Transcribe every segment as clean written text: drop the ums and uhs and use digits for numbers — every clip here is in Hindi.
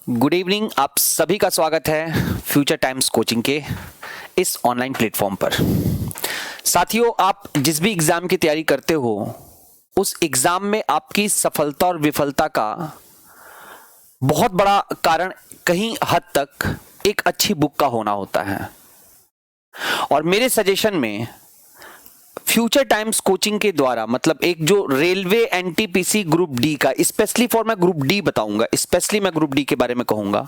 Good evening. आप सभी का स्वागत है फ्यूचर टाइम्स कोचिंग के इस ऑनलाइन प्लेटफॉर्म पर। साथियों, आप जिस भी एग्जाम की तैयारी करते हो उस एग्जाम में आपकी सफलता और विफलता का बहुत बड़ा कारण कहीं हद तक एक अच्छी बुक का होना होता है। और मेरे सजेशन में फ्यूचर टाइम्स कोचिंग के द्वारा मतलब एक जो रेलवे एनटीपीसी ग्रुप डी का स्पेशली फॉर मैं ग्रुप डी बताऊंगा, स्पेशली मैं ग्रुप डी के बारे में कहूंगा,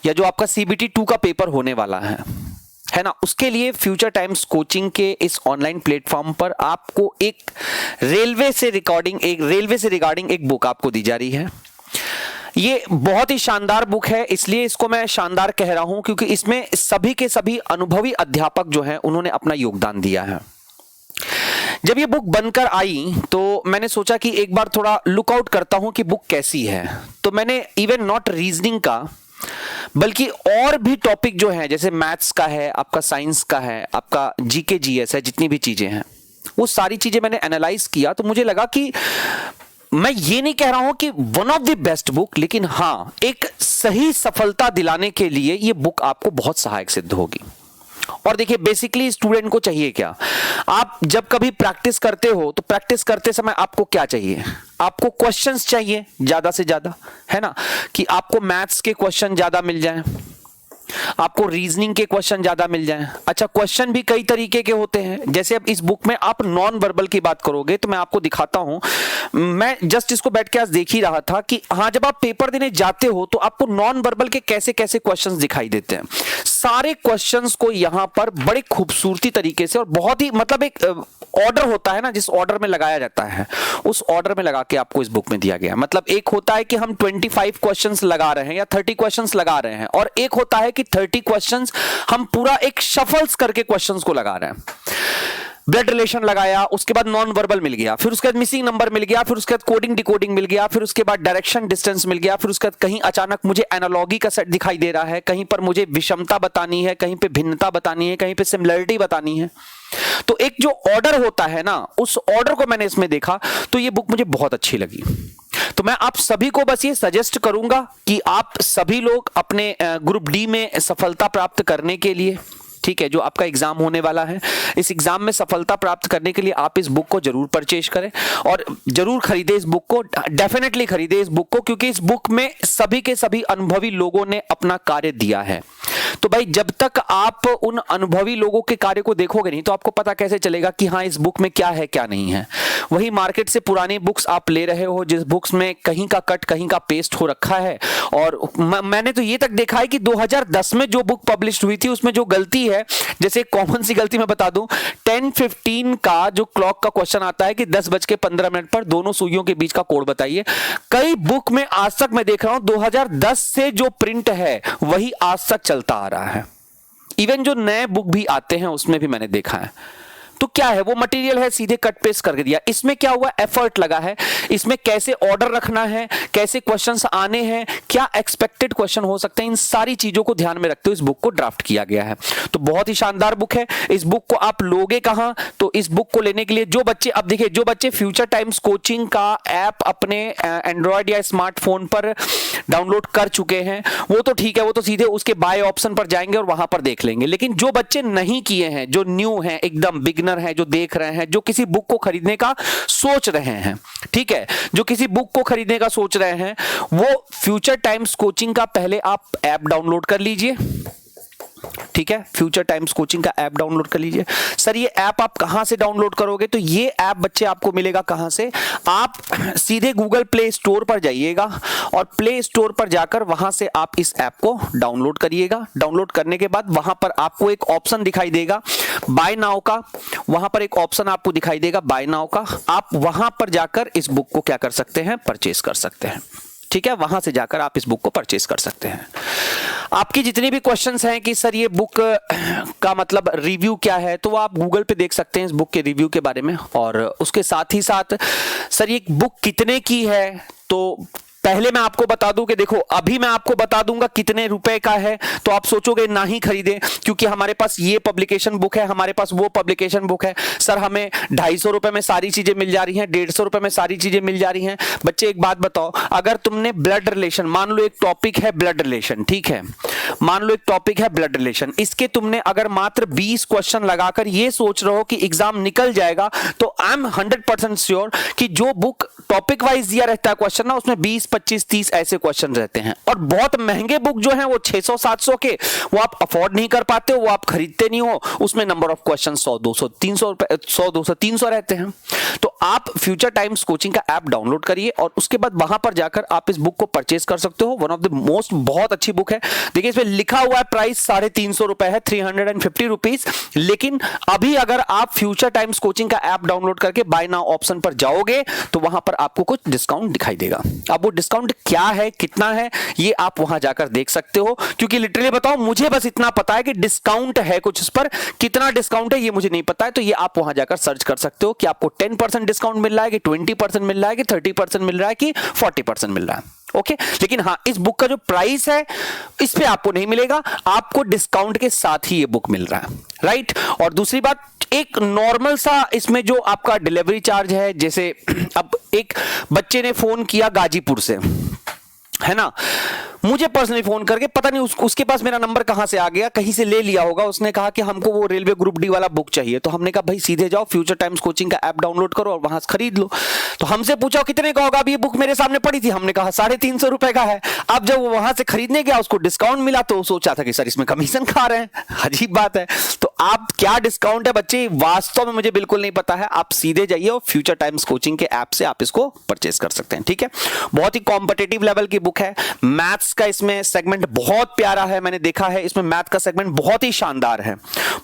या जो आपका सीबीटी 2 का पेपर होने वाला है ना, उसके लिए फ्यूचर टाइम्स कोचिंग के इस ऑनलाइन प्लेटफॉर्म पर आपको एक रेलवे से रिगार्डिंग एक बुक आपको दी जा रही है। ये बहुत ही शानदार बुक है, इसलिए इसको मैं शानदार कह रहा हूं क्योंकि इसमें सभी के सभी अनुभवी अध्यापक जो हैं उन्होंने अपना योगदान दिया है। जब ये बुक बनकर आई तो मैंने सोचा कि एक बार थोड़ा लुकआउट करता हूं कि बुक कैसी है। तो मैंने इवन नॉट रीजनिंग का बल्कि और भी टॉपिक जो है, जैसे मैथ्स का है, आपका साइंस का है, आपका जीके जीएस है, जितनी भी चीजें हैं वो सारी चीजें मैंने एनालाइज किया। तो मुझे लगा कि मैं ये नहीं कह रहा हूं कि one of the best book, लेकिन हां एक सही सफलता दिलाने के लिए ये बुक आपको बहुत सहायक सिद्ध होगी। और देखिए, बेसिकली स्टूडेंट को चाहिए क्या? आप जब कभी प्रैक्टिस करते हो तो प्रैक्टिस करते समय आपको क्या चाहिए? आपको क्वेश्चंस चाहिए ज्यादा से ज्यादा, है ना, कि आपको मैथ्स के क्वेश्चन ज्यादा मिल जाएं, आपको रीजनिंग के क्वेश्चन ज्यादा मिल जाएं। अच्छा, क्वेश्चन भी कई तरीके के होते हैं। जैसे अब इस बुक में आप नॉन वर्बल की बात करोगे तो मैं आपको दिखाता हूं। मैं जस्ट इसको बैठ के आज देख ही रहा था कि हाँ, जब आप पेपर देने जाते हो तो आपको नॉन वर्बल के कैसे कैसे क्वेश्चंस दिखाई देते हैं। सारे क्वेश्चंस को यहां पर बड़े खूबसूरती तरीके से और बहुत ही मतलब एक ऑर्डर होता है ना, जिस ऑर्डर में लगाया जाता है उस ऑर्डर में लगा के आपको इस बुक में दिया गया है। मतलब एक होता है कि हम 25 क्वेश्चंस लगा रहे हैं या 30 क्वेश्चंस लगा रहे हैं, और एक होता है कि 30 क्वेश्चंस हम पूरा एक शफल्स करके क्वेश्चंस को लगा रहे हैं। ब्लड रिलेशन लगाया, उसके बाद नॉन वर्बल मिल गया, फिर उसके बाद मिसिंग नंबर मिल गया, फिर उसके बाद कोडिंग डिकोडिंग मिल गया, फिर उसके बाद डायरेक्शन डिस्टेंस मिल गया, फिर उसके बाद कहीं अचानक मुझे एनालॉगी का सेट दिखाई दे रहा है, कहीं पर मुझे विषमता बतानी है, कहीं पे भिन्नता बतानी है, कहीं पे सिमिलरिटी बतानी है। तो एक जो ऑर्डर होता है ना, उस ऑर्डर को मैंने इसमें देखा तो ये बुक मुझे बहुत अच्छी लगी। तो मैं आप सभी को बस ये सजेस्ट करूंगा कि आप सभी लोग अपने ग्रुप डी में सफलता प्राप्त करने के लिए, ठीक है, जो आपका एग्जाम होने वाला है, इस एग्जाम में सफलता प्राप्त करने के लिए आप इस बुक को जरूर परचेज करें और जरूर खरीदें इस बुक को, डेफिनेटली खरीदें इस बुक को, क्योंकि इस बुक में सभी के सभी अनुभवी लोगों ने अपना कार्य दिया है। तो भाई, जब तक आप उन अनुभवी लोगों के कार्य को देखोगे नहीं तो आपको पता कैसे चलेगा कि हाँ, इस बुक में क्या है क्या नहीं है। वही मार्केट से पुरानी बुक्स आप ले रहे हो जिस बुक्स में कहीं का कट कहीं का पेस्ट हो रखा है। और मैंने तो ये तक देखा है कि 2010 में जो बुक पब्लिश हुई थी उसमें जो गलती है, जैसे कॉमन सी गलती मैं बता दूं, 10:15 का जो क्लॉक का क्वेश्चन आता है कि 10:15 पर दोनों सुइयों के बीच का कोड बताइए। कई बुक में आज तक मैं देख रहा हूं 2010 से जो प्रिंट है वही आज तक चलता आ रहा है। इवन जो नए बुक भी आते हैं उसमें भी मैंने देखा है। तो क्या है, वो मटेरियल है सीधे कट पेस्ट करके दिया। इसमें क्या हुआ, एफर्ट लगा है, इसमें कैसे ऑर्डर रखना है, कैसे क्वेश्चंस आने हैं, क्या एक्सपेक्टेड क्वेश्चन हो सकते हैं, इन सारी चीजों को ध्यान में रखते हुए इस बुक को ड्राफ्ट किया गया है। तो बहुत ही शानदार बुक है। इस बुक को आप लोगे कहां? तो इस बुक को लेने के लिए जो बच्चे, अब देखिए, जो बच्चे फ्यूचर टाइम्स कोचिंग का ऐप अपने एंड्रॉयड या स्मार्टफोन पर डाउनलोड कर चुके हैं वो तो ठीक है, वो तो सीधे उसके बाय ऑप्शन पर जाएंगे और वहां पर देख लेंगे। लेकिन जो बच्चे नहीं किए हैं, जो न्यू हैं, एकदम बिगिनर है, जो देख रहे हैं, जो किसी बुक को खरीदने का सोच रहे हैं, ठीक है, जो किसी बुक को खरीदने का सोच रहे हैं, वो फ्यूचर टाइम्स कोचिंग का पहले आप ऐप डाउनलोड कर लीजिए। ठीक है, फ्यूचर टाइम्स कोचिंग का ऐप डाउनलोड कर लीजिए। सर, ये ऐप आप कहां से डाउनलोड करोगे? तो ये ऐप बच्चे आपको मिलेगा कहां से? आप सीधे गूगल प्ले स्टोर पर जाइएगा और प्ले स्टोर पर जाकर वहां से आप इस ऐप को डाउनलोड करिएगा। डाउनलोड करने के बाद वहां पर आपको एक ऑप्शन दिखाई देगा बाय नाउ का, वहां पर एक ऑप्शन आपको दिखाई देगा बाय नाउ का। आप वहां पर जाकर इस बुक को क्या कर सकते हैं? परचेस कर सकते हैं। ठीक है, वहां से जाकर आप इस बुक को परचेस कर सकते हैं। आपकी जितनी भी क्वेश्चंस हैं कि सर ये बुक का मतलब रिव्यू क्या है, तो आप गूगल पे देख सकते हैं इस बुक के रिव्यू के बारे में। और उसके साथ ही साथ सर ये बुक कितने की है, तो पहले मैं आपको बता दूं कि देखो अभी मैं आपको बता दूंगा कितने रुपए का है, तो आप सोचोगे ना ही खरीदे, क्योंकि हमारे पास ये पब्लिकेशन बुक है, हमारे पास वो पब्लिकेशन बुक है। सर हमें 250 रुपए में सारी चीजें मिल जा रही हैं, 150 रुपए में सारी चीजें मिल जा रही हैं। बच्चे एक बात बताओ, अगर तुमने ब्लड रिलेशन, मान लो एक टॉपिक है ब्लड रिलेशन, ठीक है, मान लो एक टॉपिक है ब्लड रिलेशन, इसके तुमने अगर मात्र 20 क्वेश्चन लगाकर ये सोच रहे हो कि एग्जाम निकल जाएगा, तो आई एम 100% श्योर कि जो बुक टॉपिक वाइज दिया रहता है क्वेश्चन ना, उसमें 20, 25, 30 ऐसे क्वेश्चन रहते हैं। और बहुत महंगे बुक जो हैं वो 600, 700 के, वो आप अफोर्ड नहीं कर पाते हो, वो आप खरीदते नहीं हो, उसमें नंबर ऑफ क्वेश्चन 100, 200, 300 रुपए, 100, 200, 300 रहते हैं। तो आप फ्यूचर टाइम्स कोचिंग का ऐप डाउनलोड करिए और उसके बाद वहां पर जाकर आप इस बुक को परचेज कर सकते हो। वन ऑफ द मोस्ट, बहुत अच्छी बुक है। देखिए इसमें लिखा हुआ है प्राइस 350 रुपए है, 350 रुपीज, लेकिन अभी अगर आप फ्यूचर टाइम्स कोचिंग का ऐप डाउनलोड करके बाय नाउ ऑप्शन पर जाओगे तो वहां पर आपको कुछ डिस्काउंट दिखाई देगा। अब वो डिस्काउंट क्या है, कितना है, ये आप वहां जाकर देख सकते हो, क्योंकि लिटरली बताओ मुझे बस इतना पता है कि डिस्काउंट है कुछ, इस पर कितना डिस्काउंट है ये मुझे नहीं पता है। तो ये आप वहां जाकर सर्च कर सकते हो कि आपको 10% डिस्काउंट मिल रहा है, कि 20% मिल रहा है, कि 30% मिल रहा है, कि 40% मिल रहा है। ओके, लेकिन हाँ, इस बुक का जो प्राइस है इस पे आपको नहीं मिलेगा, आपको डिस्काउंट के साथ ही ये बुक मिल रहा है, राइट। और दूसरी बात, एक नॉर्मल सा इसमें जो आपका डिलीवरी चार्ज है, जैसे अब एक बच्चे ने फोन किया गाजीपुर से, है ना, मुझे पर्सनली फोन करके, पता नहीं उसके पास मेरा नंबर कहां से आ गया, कहीं से ले लिया होगा, उसने कहा कि हमको वो रेलवे ग्रुप डी वाला बुक चाहिए। तो हमने कहा भाई सीधे जाओ फ्यूचर टाइम्स कोचिंग का ऐप डाउनलोड करो और वहां से खरीद लो। तो हमसे पूछा कितने का होगा, अब ये बुक मेरे सामने पड़ी थी, हमने कहा 350 रुपए का है। अब जब वो वहां से खरीदने गया, उसको डिस्काउंट मिला, तो सोचा था कि सर इसमें कमीशन खा रहे हैं, अजीब बात है। तो आप क्या डिस्काउंट है बच्चे, वास्तव में मुझे बिल्कुल नहीं पता है। आप सीधे जाइए और फ्यूचर टाइम्स कोचिंग के ऐप से आप इसको परचेस कर सकते हैं, ठीक है। बहुत ही कॉम्पिटिटिव लेवल की बुक है। मैथ्स का इसमें सेगमेंट बहुत प्यारा है, मैंने देखा है, इसमें मैथ का सेगमेंट बहुत ही शानदार है,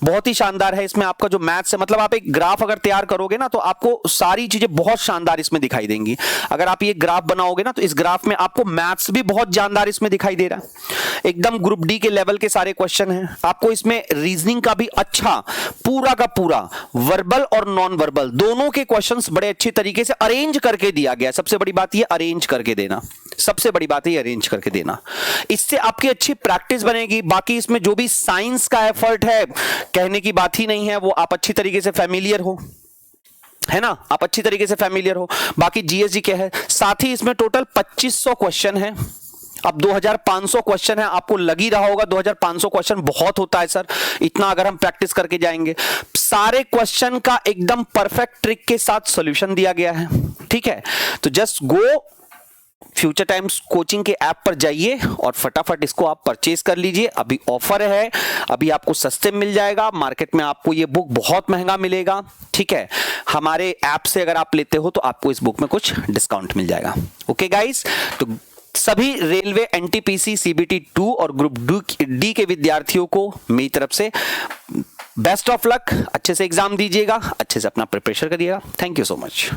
बहुत ही शानदार है। इसमें आपका जो मैथ्स है, मतलब आप एक ग्राफ अगर तैयार करोगे ना, तो आपको सारी चीजें बहुत शानदार इसमें दिखाई देंगी। अगर आप ये ग्राफ बनाओगे ना, तो इस ग्राफ में आपको मैथ्स भी बहुत शानदार इसमें दिखाई दे रहा है। एकदम ग्रुप डी के लेवल के सारे क्वेश्चन हैं। आपको इसमें रीजनिंग का भी अच्छा पूरा का पूरा वर्बल और नॉन वर्बल दोनों के क्वेश्चंस बड़े अच्छे तरीके से अरेंज करके दिया गया है। सबसे बड़ी बात ये अरेंज करके देना, सबसे बड़ी बात है अरेंज करके देना, इससे आपकी अच्छी प्रैक्टिस बनेगी। बाकी इसमें जो भी साइंस का एफर्ट है, कहने की बात ही नहीं है, वो आप अच्छी तरीके से फैमिलियर हो, है ना, आप अच्छी तरीके से फैमिलियर हो। बाकी जीएसजी क्या है, साथ ही इसमें टोटल 2500 क्वेश्चन है। अब 2500 क्वेश्चन है, आपको लग ही रहा होगा 2500 क्वेश्चन बहुत होता है सर, इतना अगर हम प्रैक्टिस करके जाएंगे। सारे क्वेश्चन का एकदम परफेक्ट ट्रिक के साथ सॉल्यूशन दिया गया है, ठीक है। तो just go future times coaching के ऐप पर जाइए और फटाफट इसको आप परचेज कर लीजिए। अभी ऑफर है, अभी आपको सस्ते मिल जाएगा। मार्केट में आपको ये बुक बहुत महंगा मिलेगा, ठीक है। हमारे ऐप से अगर आप लेते हो तो आपको इस बुक में कुछ डिस्काउंट मिल जाएगा। ओके गाइस, तो सभी रेलवे एनटीपीसी सीबीटी 2 और ग्रुप डी के विद्यार्थियों को मेरी तरफ से बेस्ट ऑफ लक। अच्छे से एग्जाम दीजिएगा, अच्छे से अपना प्रिपरेशन करिएगा। Thank you so much.